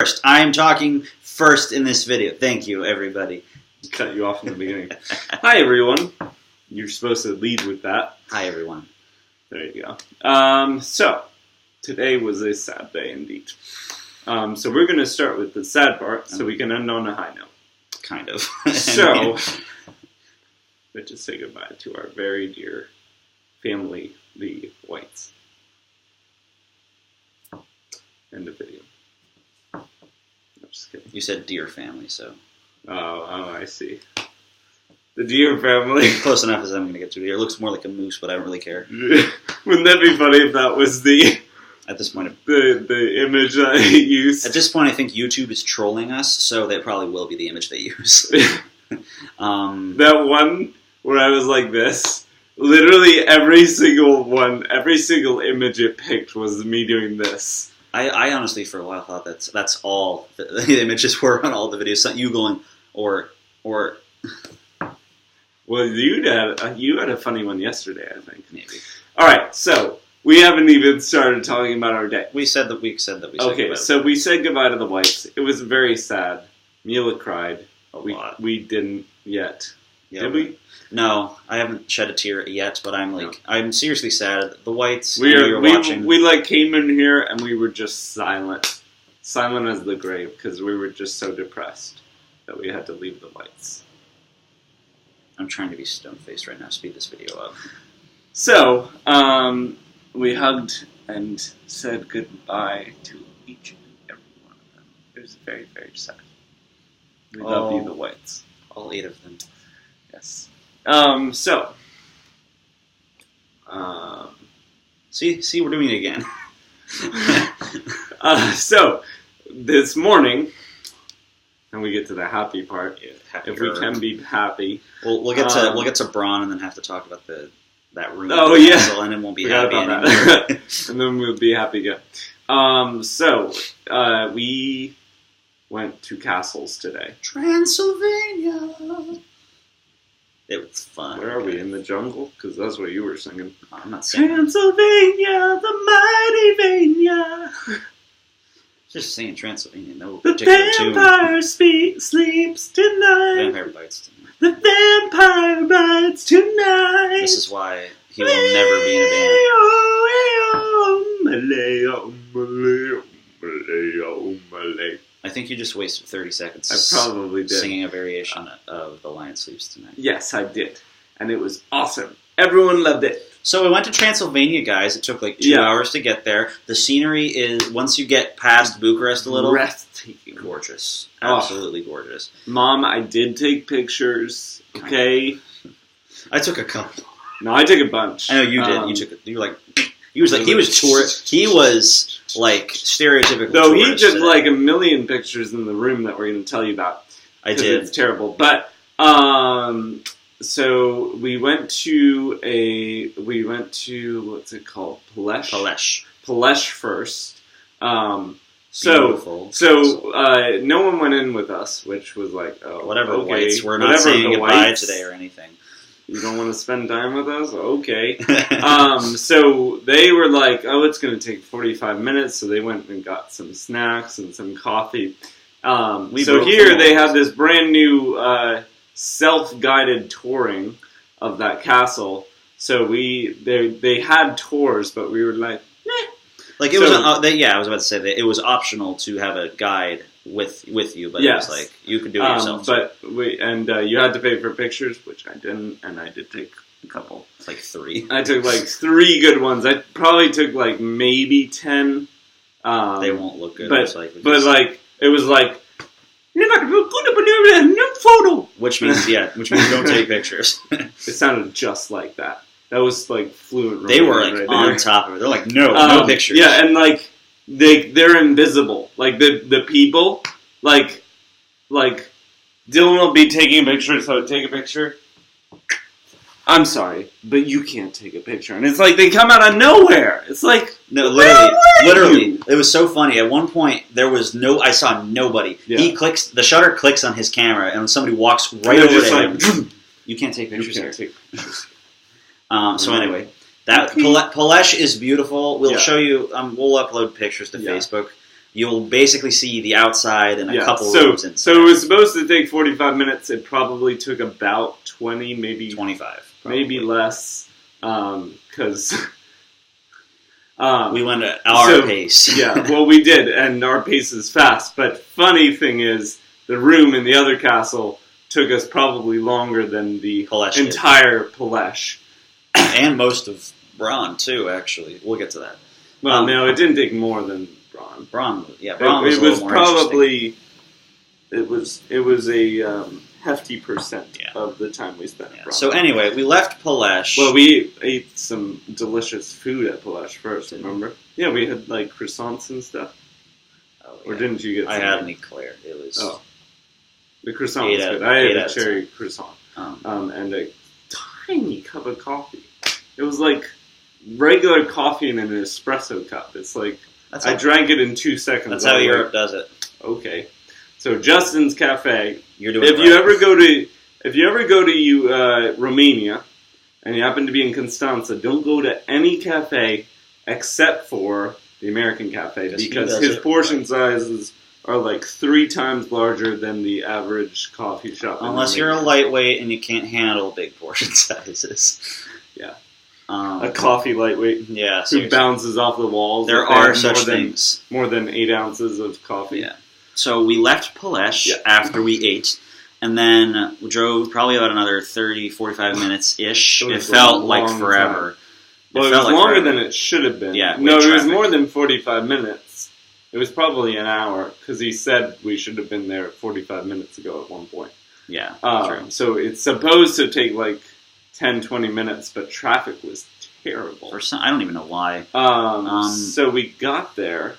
first. I am talking first in this video. Thank you, everybody. Cut you off in the beginning. Hi, everyone. You're supposed to lead with that. Hi, everyone. There you go. So, today was a sad day indeed. So we're going to start with the sad part so we can end on a high note. Kind of. So, let's just say goodbye to our very dear family, the Whites. End of video. I'm just kidding. You said dear family, so. Oh, I see. The deer family. Close enough as I'm going to get to it. It looks more like a moose, but I don't really care. Wouldn't that be funny if that was the at this point the image that I used? At this point, I think YouTube is trolling us, so that probably will be the image they use. That one where I was like this. Literally every single image it picked was me doing this. I honestly, for a while, thought that's all the images were on all the videos. You going, or... Well, you had a funny one yesterday, I think. Maybe. All right, so we haven't even started talking about our day. We said we said goodbye. Okay, so we said goodbye to the Whites. It was very sad. Mila cried. A lot. We didn't yet. Yeah, Did we? No, I haven't shed a tear yet, but I'm seriously sad. The Whites, we watching. We came in here and we were just silent as the grave, because we were just so depressed that we had to leave the Whites. I'm trying to be stone-faced right now. Speed this video up. So, we hugged and said goodbye to each and every one of them. It was very, very sad. We love you, the Whites. All 8 of them. Yes. See, we're doing it again. So, this morning, and we get to the happy part. Yeah, if we can be happy, we'll get to Braun and then have to talk about that room. Oh yeah, castle, and it won't be happy anymore. And then we'll be happy again. We went to castles today. Transylvania. It was fun. Where are we, in the jungle? Because that's what you were singing. Oh, I'm not singing. Transylvania, the mighty Vania. Just singing Transylvania. No the particular vampire tune. sleeps tonight. Vampire bites tonight. The vampire bites tonight. This is why he will never be in a band. I think you just wasted 30 seconds. I probably did. Singing a variation of The Lion Sleeps Tonight. Yes, I did. And it was awesome. Everyone loved it. So we went to Transylvania, guys. It took like 2 hours to get there. The scenery is, once you get past Bucharest a little, breathtaking. Gorgeous. Absolutely gorgeous. Mom, I did take pictures, okay? I took a couple. No, I took a bunch. I know you did. You were like... He was tourist. He was like stereotypical. Though tourist he took like a million pictures in the room that we're going to tell you about. I did. It's terrible. But so we went to what's it called? Palesh first. Beautiful. So no one went in with us, which was like, oh, whatever. Okay. Whites, we're not saying goodbye today or anything. You don't want to spend time with us? Okay. So they were like, oh, it's going to take 45 minutes. So they went and got some snacks and some coffee. So here they have this brand new self-guided touring of that castle. So they had tours, but we were like, eh. Like it was, I was about to say that it was optional to have a guide with you, but yes. It was like you could do it yourself. But you had to pay for pictures, which I didn't, and I did take a couple. Like 3. I took like 3 good ones. I probably took like maybe 10. They won't look good. But it was like you're not gonna look good up in a photo. Which means don't take pictures. It sounded just like that. That was like fluent. They were like on top of it. They're like no pictures. Yeah, and like they're invisible. Like the people like Dylan will be taking a picture, so take a picture. I'm sorry, but you can't take a picture. And it's like they come out of nowhere. It's like no, literally. It was so funny. At one point I saw nobody. Yeah. The shutter clicks on his camera and somebody walks right over there. Like, you can't take pictures here. So anyway, that Palesh is beautiful. We'll show you. We'll upload pictures to Facebook. you'll basically see the outside and a couple rooms inside. So it was supposed to take 45 minutes. It probably took about 20, maybe 25, probably. Maybe less, because we went at our pace. Yeah, well, we did, and our pace is fast. But funny thing is, the room in the other castle took us probably longer than the entire Palesh. And most of Braun, too, actually. We'll get to that. Well, no, it didn't take more than Braun. Braun was a little more probably, it was a hefty percent of the time we spent at Braun. So anyway, we left Palesh. Well, we ate some delicious food at Palesh first, remember? Yeah, we had, like, croissants and stuff. Oh, or didn't you get some? I had an eclair. It was... Oh. The croissant was good. I had a cherry croissant. And a tiny cup of coffee. It was like regular coffee in an espresso cup. It's like, I drank it in 2 seconds. That's how Europe does it. Okay. So Justin's Cafe. You're doing if you ever go to Romania and you happen to be in Constanta, don't go to any cafe except for the American Cafe because his portion sizes are like 3 times larger than the average coffee shop. Unless you're a lightweight and you can't handle big portion sizes. Yeah. A coffee lightweight who bounces off the walls. There are such things. More than 8 ounces of coffee. Yeah. So we left Palesh after we ate, and then we drove probably about another 30, 45 minutes-ish. It felt like forever. Well, it was longer than it should have been. Yeah, no, it was more than 45 minutes. It was probably an hour, because he said we should have been there 45 minutes ago at one point. Yeah, true. So it's supposed to take like 10, 20 minutes, but traffic was terrible. I don't even know why. So we got there.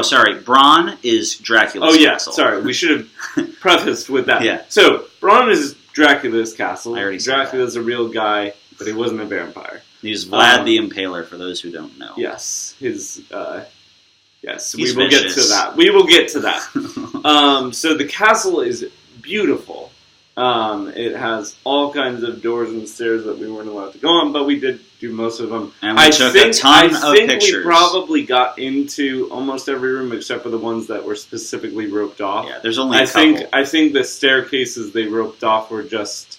Sorry. Braun is Dracula's castle. Sorry. We should have prefaced with that. Yeah. So, Braun is Dracula's castle. I already said Dracula's a real guy, but he wasn't a vampire. He's Vlad the Impaler, for those who don't know. Yes. Yes, He's we will get to that. We will get to that. So the castle is beautiful. It has all kinds of doors and stairs that we weren't allowed to go on, but we did do most of them. And we took a ton of pictures. I think we probably got into almost every room except for the ones that were specifically roped off. Yeah, there's only a couple. I think the staircases they roped off were just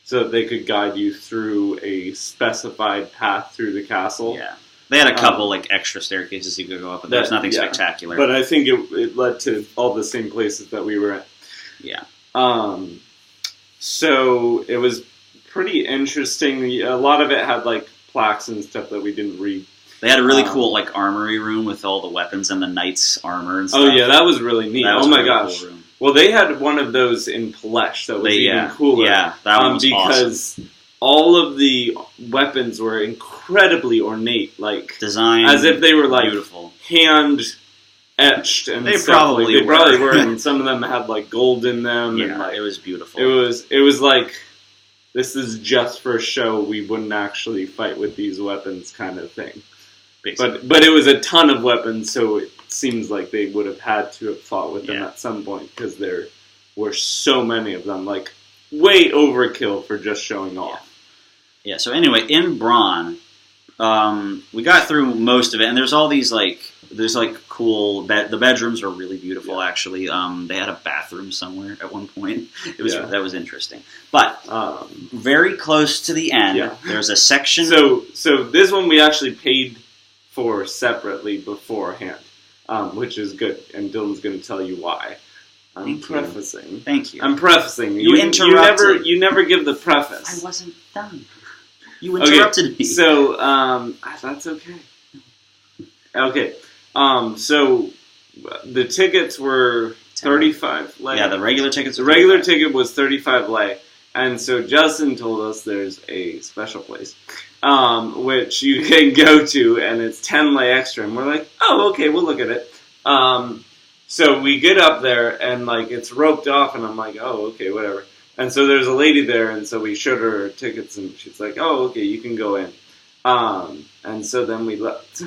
so that they could guide you through a specified path through the castle. Yeah. They had a couple extra staircases you could go up, but there's nothing spectacular. But I think it led to all the same places that we were at. Yeah. So it was pretty interesting. A lot of it had like plaques and stuff that we didn't read. They had a really cool armory room with all the weapons and the knight's armor and stuff. Oh yeah, that was really neat. Oh my gosh. Cool room. Well, they had one of those in Palesh that was even cooler. Yeah, that one was because all of the weapons were incredibly ornate, like designed as if they were like beautiful, hand etched, and they probably were. And some of them had like gold in them. Yeah, and, it was beautiful. It was like this is just for show. We wouldn't actually fight with these weapons, kind of thing. Basically. But it was a ton of weapons, so it seems like they would have had to have fought with them at some point because there were so many of them, like way overkill for just showing off. Yeah. So anyway, in Braun, we got through most of it, and there's all these cool the bedrooms are really beautiful. Actually, they had a bathroom somewhere at one point. That was interesting, but very close to the end, there's a section. So this one we actually paid for separately beforehand, which is good, and Dylan's going to tell you why. I'm prefacing. Thank you. I'm prefacing. You interrupted. You never give the preface. I wasn't done. You interrupted me. So that's okay. Okay. So the tickets were 35 lei. Yeah, the regular tickets. The regular ticket was 35 lei, and so Justin told us there's a special place, which you can go to, and it's 10 lei extra, and we're like, oh, okay, we'll look at it. So we get up there, and it's roped off, and I'm like, oh, okay, whatever. And so there's a lady there, and so we showed her tickets, and she's like, oh, okay, you can go in. And so then we left.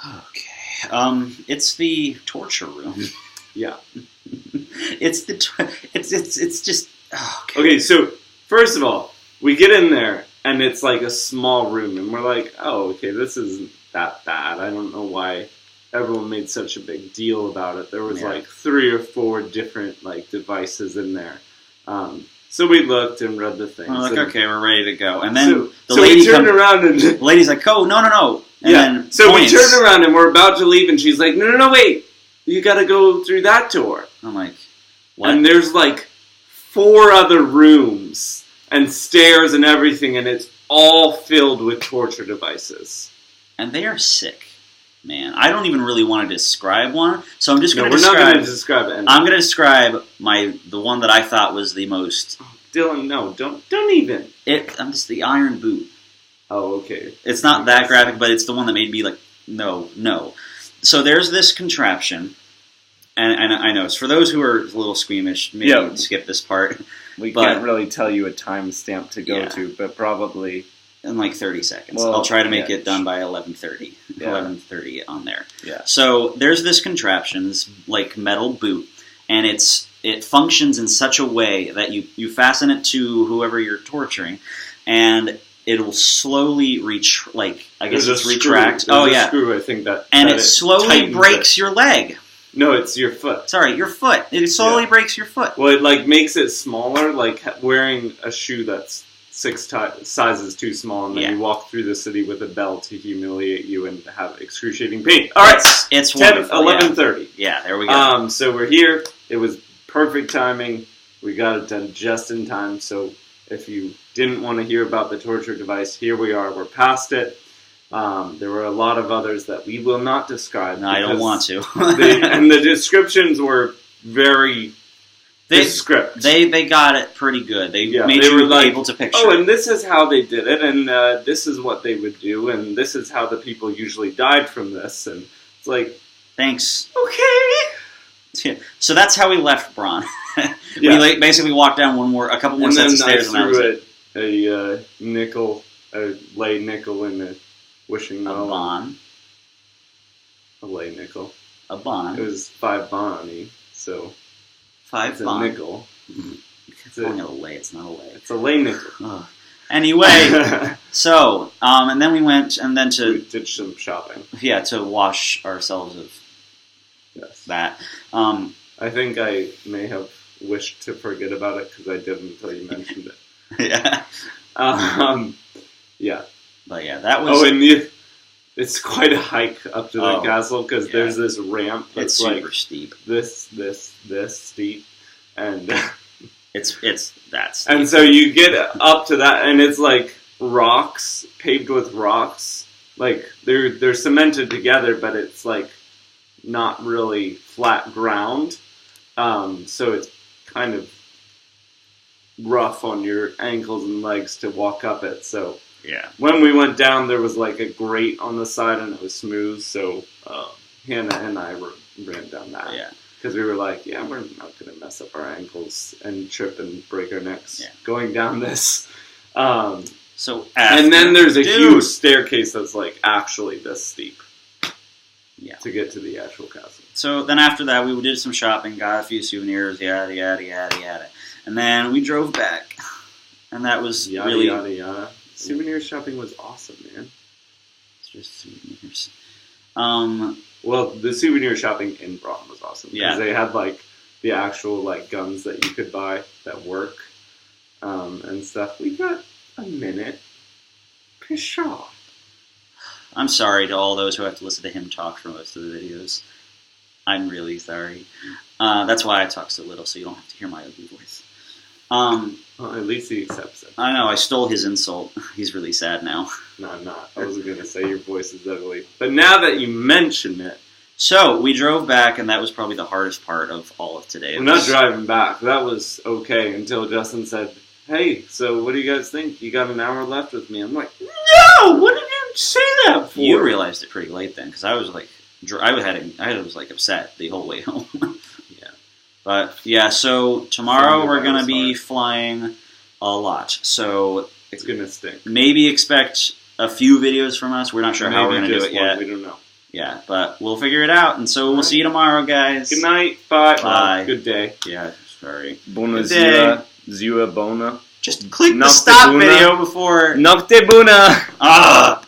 Okay. It's the torture room. Yeah. It's just... Okay, so first of all, we get in there, and it's like a small room, and we're like, oh, okay, this is that bad. I don't know why everyone made such a big deal about it. There was like 3 or 4 different like devices in there. So we looked and read the things. We're like, okay, we're ready to go. And then the lady turned around and the lady's like, oh, no. And then so we turned around and we're about to leave, and she's like, no, wait. You got to go through that door. I'm like, what? And there's like 4 other rooms and stairs and everything, and it's all filled with torture devices. And they are sick, man. I don't even really want to describe one, so I'm just going to describe... we're not going to describe it. I'm going to describe the one that I thought was the most... Oh, Dylan, no, don't even. I'm just the iron boot. Oh, okay. It's not that graphic, but it's the one that made me like, no. So there's this contraption, and I know, it's for those who are a little squeamish, maybe skip this part. We can't really tell you a timestamp to go to, but probably... in like 30 seconds. Well, I'll try to make it done by 11:30. Yeah. 11:30 on there. Yeah. So there's this contraption, this like metal boot, and it functions in such a way that you fasten it to whoever you're torturing, and it will slowly retract. Oh yeah. Screw, I think that. And it slowly breaks your leg. No, it's your foot. Sorry, your foot. It slowly breaks your foot. Well, it like makes it smaller, like wearing a shoe that's 6 sizes too small, and then you walk through the city with a bell to humiliate you and have excruciating pain. All right, it's 11:30. Yeah, there we go. So we're here. It was perfect timing. We got it done just in time. So if you didn't want to hear about the torture device, here we are. We're past it. There were a lot of others that we will not describe. No, I don't want to. And the descriptions were very... They got it pretty good. They made you able to picture. Oh, and this is how they did it, and this is what they would do, and this is how the people usually died from this, and it's like... Thanks. Okay. So that's how we left Braun. We basically walked down a couple more sets of stairs, and that was it. A lay nickel in the wishing well. A bon. A lay nickel. A bon. It was 5 bonni, so... 5 it's a nickel. It's a lay. It's not a lay. It's a lay nickel. Ugh. Anyway, so and then we went we did some shopping. Yeah, to wash ourselves of that. I think I may have wished to forget about it because I didn't until you mentioned it. Yeah. Yeah. But yeah, that was. Oh, and it's quite a hike up to the castle because there's this ramp that's super like steep. This steep, and it's that steep. And so you get up to that, and it's like rocks paved with rocks. Like they're cemented together, but it's like not really flat ground. So it's kind of rough on your ankles and legs to walk up it. So. Yeah. When we went down, there was like a grate on the side, and it was smooth. So Hannah and I ran down that. Yeah. Because we were like, we're not going to mess up our ankles and trip and break our necks going down this. And then there's a huge staircase that's like actually this steep. Yeah. To get to the actual castle. So then after that, we did some shopping, got a few souvenirs, yada yada yada yada, and then we drove back, and that was really yada yada. Souvenir shopping was awesome, man. It's just souvenirs. Well, the souvenir shopping in Braun was awesome. Because they had, like, the actual, like, guns that you could buy that work and stuff. We got a minute. Pshaw. I'm sorry to all those who have to listen to him talk for most of the videos. I'm really sorry. That's why I talk so little, so you don't have to hear my ugly voice. Well, at least he accepts it. I know, I stole his insult. He's really sad now. No, I'm not. I wasn't going to say your voice is ugly. But now that you mention it... So, we drove back, and that was probably the hardest part of all of today. We're not driving back. That was okay until Justin said, hey, so what do you guys think? You got an hour left with me. I'm like, no! What did you say that for? You realized it pretty late then, because I was like, I was like upset the whole way home. But, so tomorrow we're going to be flying a lot. So it's going to stink. Maybe expect a few videos from us. We're not sure how we're going to do it yet. We don't know. Yeah, but we'll figure it out. And so we'll see you tomorrow, guys. Good night. Bye. Bye. Good day. Yeah, sorry. Bună ziua, bona. Just click the stop video before... Nocte bună!